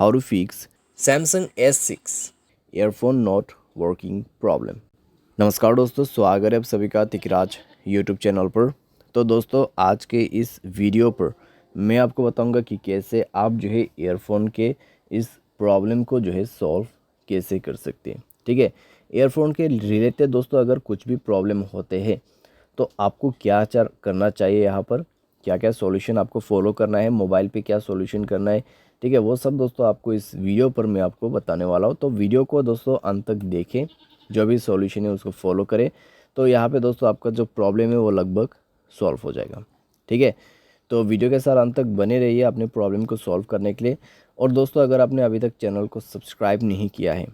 how to fix Samsung S6 earphone not working problem। नमस्कार दोस्तों, स्वागत है आप सभी का तिकराज यूट्यूब चैनल पर। तो दोस्तों, आज के इस वीडियो पर मैं आपको बताऊंगा कि कैसे आप जो है ईयरफोन के इस प्रॉब्लम को जो है सॉल्व कैसे कर सकते हैं। ठीक है, ईयरफोन के रिलेटेड दोस्तों अगर कुछ भी प्रॉब्लम होते हैं तो आपको क्या करना चाहिए, यहाँ पर क्या क्या सॉल्यूशन आपको फॉलो करना है, मोबाइल पे क्या सॉल्यूशन करना है। ठीक है, वो सब दोस्तों आपको इस वीडियो पर मैं आपको बताने वाला हूँ। तो वीडियो को दोस्तों अंत तक देखें, जो भी सॉल्यूशन है उसको फॉलो करें, तो यहाँ पे दोस्तों आपका जो प्रॉब्लम है वो लगभग सॉल्व हो जाएगा। ठीक है, तो वीडियो के साथ अंत तक बने रहिए अपने प्रॉब्लम को सॉल्व करने के लिए। और दोस्तों, अगर आपने अभी तक चैनल को सब्सक्राइब नहीं किया है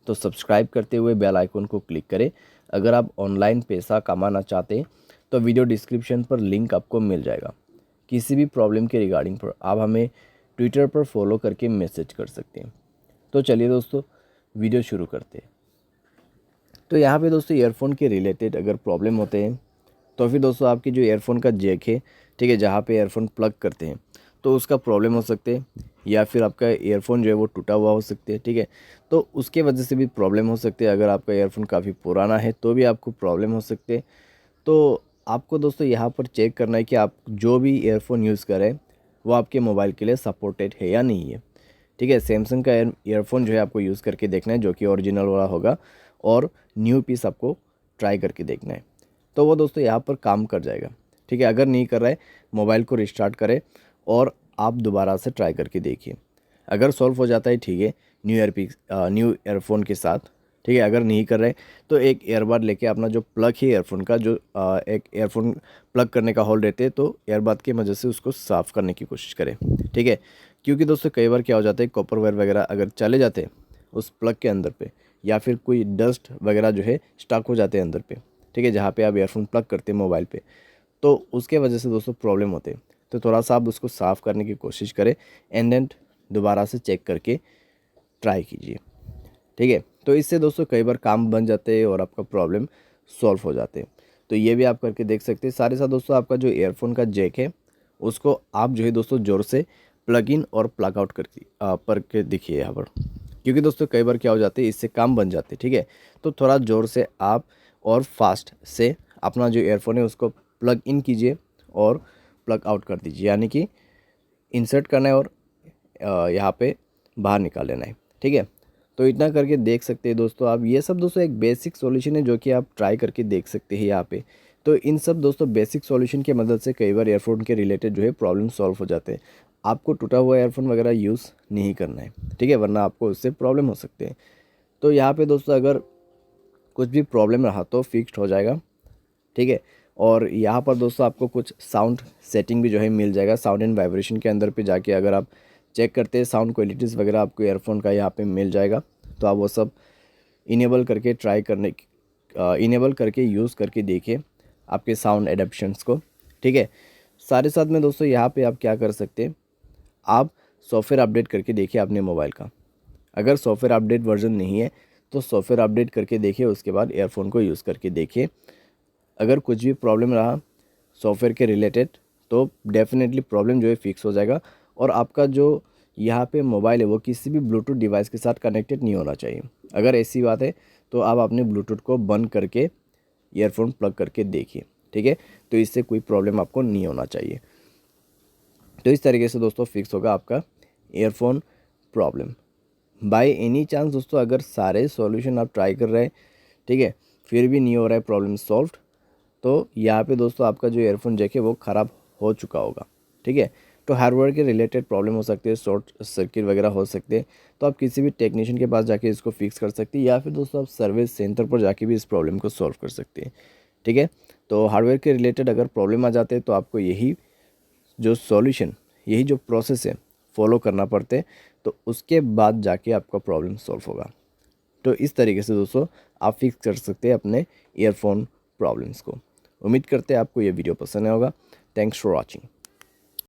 तो सब्सक्राइब करते हुए बेल आइकन को क्लिक करें। अगर आप ऑनलाइन पैसा कमाना चाहते हैं तो वीडियो डिस्क्रिप्शन पर लिंक आपको मिल जाएगा। किसी भी प्रॉब्लम के रिगार्डिंग पर आप हमें ट्विटर पर फॉलो करके मैसेज कर सकते हैं। तो चलिए दोस्तों, वीडियो शुरू करते हैं। तो यहाँ पे दोस्तों ईयरफोन के रिलेटेड अगर प्रॉब्लम होते हैं तो फिर दोस्तों आपकी जो ईयरफोन का जैक है, ठीक है, जहाँ पे ईयरफोन प्लग करते हैं तो उसका प्रॉब्लम हो सकते हैं, या फिर आपका ईयरफोन जो है वो टूटा हुआ हो सकते हैं। ठीक है, तो उसके वजह से भी प्रॉब्लम हो सकती है। अगर आपका ईयरफोन काफ़ी पुराना है तो भी आपको प्रॉब्लम हो सकते हैं। तो आपको दोस्तों यहाँ पर चेक करना है कि आप जो भी ईयरफोन यूज़ करें वो आपके मोबाइल के लिए सपोर्टेड है या नहीं है। ठीक है, सैमसंग का ईयरफोन जो है आपको यूज़ करके देखना है, जो कि ओरिजिनल वाला होगा, और न्यू पीस आपको ट्राई करके देखना है। तो वो दोस्तों यहाँ पर काम कर जाएगा। ठीक है, अगर नहीं कर रहा है, मोबाइल को रिस्टार्ट करें और आप दोबारा से ट्राई करके देखिए। अगर सॉल्व हो जाता है, ठीक है, न्यू ईयरफोन के साथ। ठीक है, अगर नहीं कर रहे तो एक ईयरबड लेके अपना जो प्लग है ईयरफोन का, जो एक ईयरफोन प्लग करने का होल रहते हैं, तो ईयरबड की मदद से उसको साफ़ करने की कोशिश करें। ठीक है, क्योंकि दोस्तों कई बार क्या हो जाता है, कॉपर वायर वगैरह अगर चले जाते हैं उस प्लग के अंदर पे, या फिर कोई डस्ट वगैरह जो है स्टक हो जाते हैं अंदर पे, ठीक है, जहाँ पे आप ईयरफोन प्लग करते हैं मोबाइल पे, तो उसके वजह से दोस्तों प्रॉब्लम होते हैं। तो थोड़ा सा आप उसको साफ़ करने की कोशिश करें एंड देन दोबारा से चेक करके ट्राई कीजिए। ठीक है, तो इससे दोस्तों कई बार काम बन जाते हैं और आपका प्रॉब्लम सॉल्व हो जाते हैं। तो ये भी आप करके देख सकते हैं। साथ ही साथ दोस्तों आपका जो ईयरफोन का जैक है उसको आप जो है दोस्तों ज़ोर से प्लग इन और प्लग आउट करके देखिए यहाँ पर, क्योंकि दोस्तों कई बार क्या हो जाते हैं, इससे काम बन जाते हैं। ठीक है, तो थोड़ा ज़ोर से आप और फास्ट से अपना जो ईयरफोन है उसको प्लग इन कीजिए और प्लग आउट कर दीजिए, यानी कि इंसर्ट करना है और यहाँ पे बाहर निकाल लेना है। ठीक है, तो इतना करके देख सकते हैं दोस्तों आप। ये सब दोस्तों एक बेसिक सॉल्यूशन है जो कि आप ट्राई करके देख सकते हैं यहाँ पे। तो इन सब दोस्तों बेसिक सॉल्यूशन की मदद से कई बार ईयरफोन के रिलेटेड जो है प्रॉब्लम सॉल्व हो जाते हैं। आपको टूटा हुआ ईयरफोन वगैरह यूज़ नहीं करना है। ठीक है, वरना आपको उससे प्रॉब्लम हो सकते हैं। तो यहाँ पे दोस्तों अगर कुछ भी प्रॉब्लम रहा तो फिक्स्ड हो जाएगा। ठीक है, और यहाँ पर दोस्तों आपको कुछ साउंड सेटिंग भी जो है मिल जाएगा। साउंड एंड वाइब्रेशन के अंदर पे जाके अगर आप चेक करते हैं साउंड क्वालिटीज़ वगैरह आपको ईयरफोन का यहाँ पे मिल जाएगा। तो आप वो सब इनेबल करके इनेबल करके यूज़ करके देखिए आपके साउंड एडेप्शंस को। ठीक है, साथ ही साथ में दोस्तों यहाँ पे आप क्या कर सकते हैं, आप सॉफ्टवेयर अपडेट करके देखिए अपने मोबाइल का। अगर सॉफ्टवेयर अपडेट वर्जन नहीं है तो सॉफ्टवेयर अपडेट करके देखिए, उसके बाद ईयरफोन को यूज़ करके देखिए। अगर कुछ भी प्रॉब्लम रहा सॉफ्टवेयर के रिलेटेड तो डेफिनेटली प्रॉब्लम जो है फिक्स हो जाएगा। और आपका जो यहाँ पे मोबाइल है वो किसी भी ब्लूटूथ डिवाइस के साथ कनेक्टेड नहीं होना चाहिए। अगर ऐसी बात है तो आप अपने ब्लूटूथ को बंद करके ईयरफोन प्लग करके देखिए। ठीक है, तो इससे कोई प्रॉब्लम आपको नहीं होना चाहिए। तो इस तरीके से दोस्तों फिक्स होगा आपका earphone problem. By any chance दोस्तों अगर सारे सॉल्यूशन आप ट्राई कर रहे हैं, ठीक है, फिर भी नहीं हो रहा है प्रॉब्लम सॉल्व, तो यहाँ पे दोस्तों आपका जो ईयरफोन जैक है वो ख़राब हो चुका होगा। ठीक है, तो हार्डवेयर के रिलेटेड प्रॉब्लम हो सकती है, शॉर्ट सर्किट वगैरह हो सकते हैं, तो आप किसी भी टेक्नीशियन के पास जाके इसको फिक्स कर सकते हैं, या फिर दोस्तों आप सर्विस सेंटर पर जाके भी इस प्रॉब्लम को सॉल्व कर सकते हैं। ठीक है, तो हार्डवेयर के रिलेटेड अगर प्रॉब्लम आ जाते हैं तो आपको यही जो प्रोसेस है फॉलो करना पड़ते हैं, तो उसके बाद जाके आपका प्रॉब्लम सॉल्व होगा। तो इस तरीके से दोस्तों आप फिक्स कर सकते हैं अपने ईयरफोन प्रॉब्लम्स को। उम्मीद करते हैं आपको ये वीडियो पसंद आया होगा। Thanks for watching.